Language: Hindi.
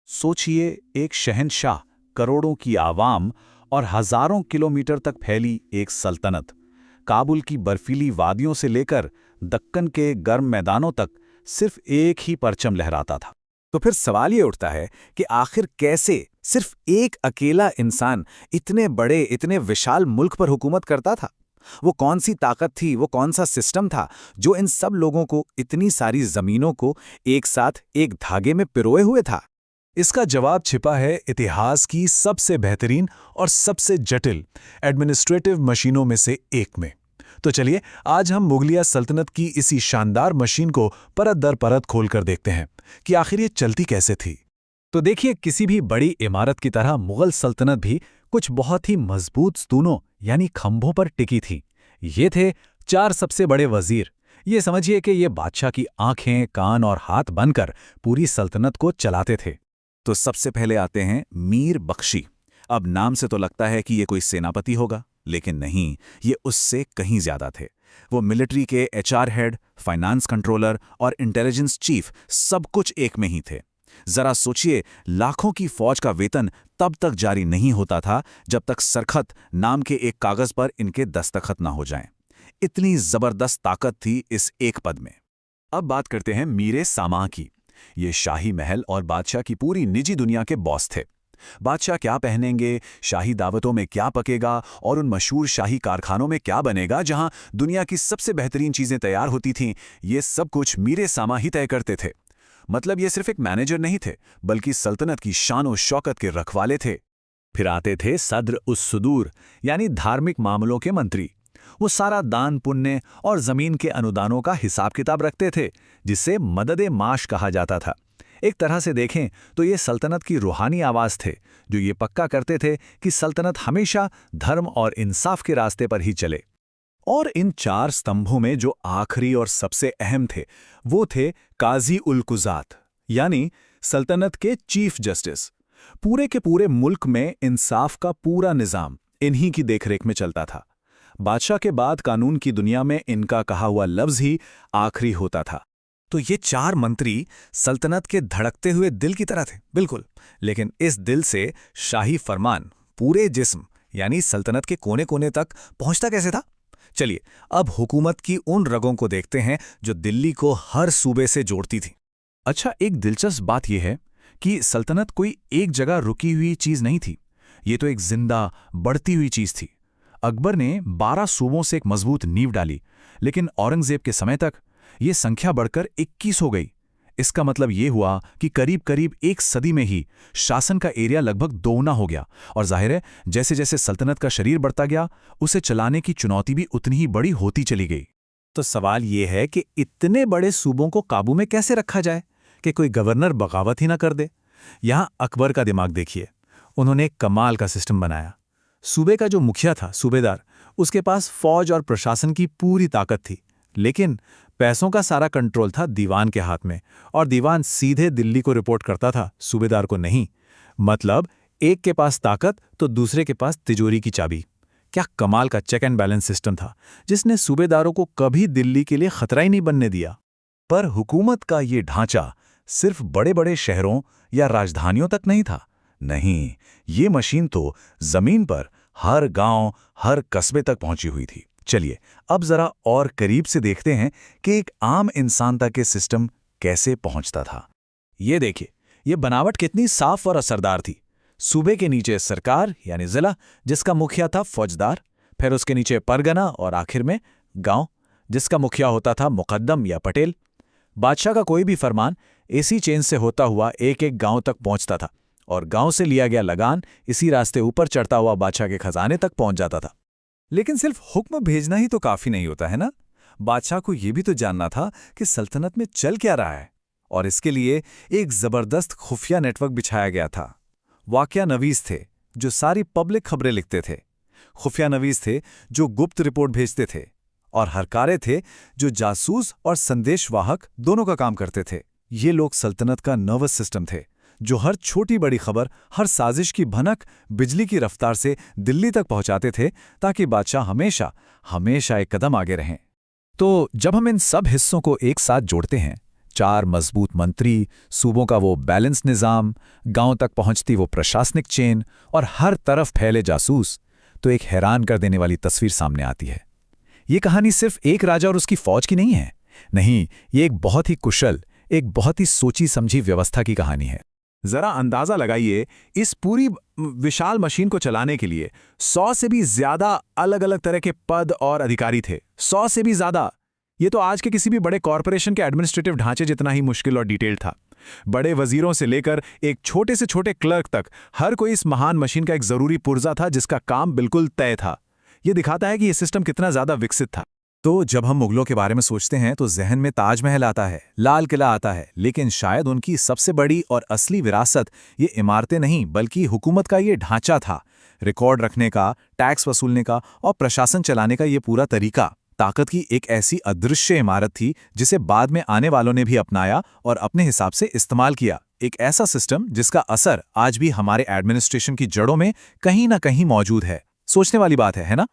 सोचिए, एक शहंशाह, करोड़ों की आवाम और हजारों किलोमीटर तक फैली एक सल्तनत। काबुल की बर्फीली वादियों से लेकर दक्कन के गर्म मैदानों तक सिर्फ एक ही परचम लहराता था। तो फिर सवाल ये उठता है कि आखिर कैसे सिर्फ एक अकेला इंसान इतने बड़े, इतने विशाल मुल्क पर हुकूमत करता था? वो कौन सी ताकत थी, वो कौन सा सिस्टम था जो इन सब लोगों को, इतनी सारी जमीनों को एक साथ एक धागे में पिरोए हुए था? इसका जवाब छिपा है इतिहास की सबसे बेहतरीन और सबसे जटिल एडमिनिस्ट्रेटिव मशीनों में से एक में। तो चलिए, आज हम मुगलिया सल्तनत की इसी शानदार मशीन को परत दर परत खोलकर देखते हैं कि आखिर ये चलती कैसे थी। तो देखिए, किसी भी बड़ी इमारत की तरह मुगल सल्तनत भी कुछ बहुत ही मजबूत स्तूनों यानी खंभों पर टिकी थी। ये थे 4 सबसे बड़े वजीर। ये समझिए कि ये बादशाह की आंखें, कान और हाथ बनकर पूरी सल्तनत को चलाते थे। तो सबसे पहले आते हैं मीर बख्शी। अब नाम से तो लगता है कि ये कोई सेनापति होगा, लेकिन नहीं, ये उससे कहीं ज्यादा थे। वो मिलिट्री के एचआर हेड, फाइनेंस कंट्रोलर और इंटेलिजेंस चीफ सब कुछ एक में ही थे। जरा सोचिए, लाखों की फौज का वेतन तब तक जारी नहीं होता था जब तक सरखत नाम के एक कागज पर इनके दस्तखत ना हो जाएं। इतनी जबरदस्त ताकत थी इस एक पद में। अब बात करते हैं मीरे सामाह की। ये शाही महल और बादशाह की पूरी निजी दुनिया के बॉस थे। बादशाह क्या पहनेंगे, शाही दावतों में क्या पकेगा और उन मशहूर शाही कारखानों में क्या बनेगा जहां दुनिया की सबसे बेहतरीन चीजें तैयार होती थीं, ये सब कुछ मीरे सामा ही तय करते थे। मतलब ये सिर्फ एक मैनेजर नहीं थे, बल्कि सल्तनत की शान और शौकत के रखवाले थे। फिर आते थे सद्र उस सुदूर यानी धार्मिक मामलों के मंत्री। वो सारा दान पुण्य और जमीन के अनुदानों का हिसाब किताब रखते थे, जिसे मददे माश कहा जाता था। एक तरह से देखें तो ये सल्तनत की रूहानी आवाज थे, जो ये पक्का करते थे कि सल्तनत हमेशा धर्म और इंसाफ के रास्ते पर ही चले। और इन 4 स्तंभों में जो आखिरी और सबसे अहम थे, वो थे काजी उल कुज़ात, यानी सल्तनत के चीफ जस्टिस। पूरे के पूरे मुल्क में इंसाफ का पूरा निजाम इन्हीं की देखरेख में चलता था। बादशाह के बाद कानून की दुनिया में इनका कहा हुआ लफ्ज ही आखिरी होता था। तो ये 4 मंत्री सल्तनत के धड़कते हुए दिल की तरह थे, बिल्कुल। लेकिन इस दिल से शाही फरमान पूरे जिस्म यानी सल्तनत के कोने कोने तक पहुंचता कैसे था? चलिए, अब हुकूमत की उन रगों को देखते हैं जो दिल्ली को हर सूबे से जोड़ती थी। अच्छा, एक दिलचस्प बात यह है कि सल्तनत कोई एक जगह रुकी हुई चीज नहीं थी। ये तो एक जिंदा, बढ़ती हुई चीज थी। अकबर ने 12 सूबों से एक मजबूत नींव डाली, लेकिन औरंगजेब के समय तक ये संख्या बढ़कर 21 हो गई। इसका मतलब ये हुआ कि करीब करीब एक सदी में ही शासन का एरिया लगभग दोगुना हो गया। और जाहिर है, जैसे जैसे सल्तनत का शरीर बढ़ता गया, उसे चलाने की चुनौती भी उतनी ही बड़ी होती चली गई। तो सवाल ये है कि इतने बड़े सूबों को काबू में कैसे रखा जाए कि कोई गवर्नर बगावत ही ना कर दे। यहां अकबर का दिमाग देखिए। उन्होंने एक कमाल का सिस्टम बनाया। सूबे का जो मुखिया था, सूबेदार, उसके पास फौज और प्रशासन की पूरी ताकत थी, लेकिन पैसों का सारा कंट्रोल था दीवान के हाथ में, और दीवान सीधे दिल्ली को रिपोर्ट करता था, सूबेदार को नहीं। मतलब एक के पास ताकत तो दूसरे के पास तिजोरी की चाबी। क्या कमाल का चेक एंड बैलेंस सिस्टम था, जिसने सूबेदारों को कभी दिल्ली के लिए खतरा ही नहीं बनने दिया। पर हुकूमत का ये ढांचा सिर्फ बड़े बड़े शहरों या राजधानियों तक नहीं था। नहीं, ये मशीन तो जमीन पर हर गांव, हर कस्बे तक पहुंची हुई थी। चलिए, अब जरा और करीब से देखते हैं कि एक आम इंसान तक ये सिस्टम कैसे पहुंचता था। ये देखिए, ये बनावट कितनी साफ और असरदार थी। सूबे के नीचे सरकार यानी जिला, जिसका मुखिया था फौजदार, फिर उसके नीचे परगना, और आखिर में गांव, जिसका मुखिया होता था मुकद्दम या पटेल। बादशाह का कोई भी फरमान इसी चेन से होता हुआ एक एक गांव तक पहुंचता था, और गांव से लिया गया लगान इसी रास्ते ऊपर चढ़ता हुआ बादशाह के खजाने तक पहुंच जाता था। लेकिन सिर्फ हुक्म भेजना ही तो काफी नहीं होता है ना। बादशाह को यह भी तो जानना था कि सल्तनत में चल क्या रहा है, और इसके लिए एक जबरदस्त खुफिया नेटवर्क बिछाया गया था। वाकया नवीस थे जो सारी पब्लिक खबरें लिखते थे, खुफिया नवीस थे जो गुप्त रिपोर्ट भेजते थे, और हरकारे थे जो जासूस और संदेशवाहक दोनों का काम करते थे। ये लोग सल्तनत का नर्वस सिस्टम थे, जो हर छोटी बड़ी खबर, हर साजिश की भनक बिजली की रफ्तार से दिल्ली तक पहुंचाते थे, ताकि बादशाह हमेशा हमेशा एक कदम आगे रहें। तो जब हम इन सब हिस्सों को एक साथ जोड़ते हैं, 4 मजबूत मंत्री, सूबों का वो बैलेंस निज़ाम, गांव तक पहुंचती वो प्रशासनिक चेन और हर तरफ फैले जासूस, तो एक हैरान कर देने वाली तस्वीर सामने आती है। ये कहानी सिर्फ एक राजा और उसकी फौज की नहीं है। नहीं, ये एक बहुत ही कुशल, एक बहुत ही सोची समझी व्यवस्था की कहानी है। जरा अंदाजा लगाइए, इस पूरी विशाल मशीन को चलाने के लिए 100 से भी ज्यादा अलग अलग तरह के पद और अधिकारी थे। 100 से भी ज्यादा। ये तो आज के किसी भी बड़े कॉरपोरेशन के एडमिनिस्ट्रेटिव ढांचे जितना ही मुश्किल और डिटेल था। बड़े वजीरों से लेकर एक छोटे से छोटे क्लर्क तक हर कोई इस महान मशीन का एक जरूरी पुर्जा था जिसका काम बिल्कुल तय था। यह दिखाता है कि यह सिस्टम कितना ज्यादा विकसित था। तो जब हम मुगलों के बारे में सोचते हैं तो जहन में ताजमहल आता है, लाल किला आता है, लेकिन शायद उनकी सबसे बड़ी और असली विरासत ये इमारतें नहीं बल्कि हुकूमत का ये ढांचा था। रिकॉर्ड रखने का, टैक्स वसूलने का और प्रशासन चलाने का ये पूरा तरीका ताकत की एक ऐसी अदृश्य इमारत थी जिसे बाद में आने वालों ने भी अपनाया और अपने हिसाब से इस्तेमाल किया। एक ऐसा सिस्टम जिसका असर आज भी हमारे एडमिनिस्ट्रेशन की जड़ों में कहीं ना कहीं मौजूद है। सोचने वाली बात है ना?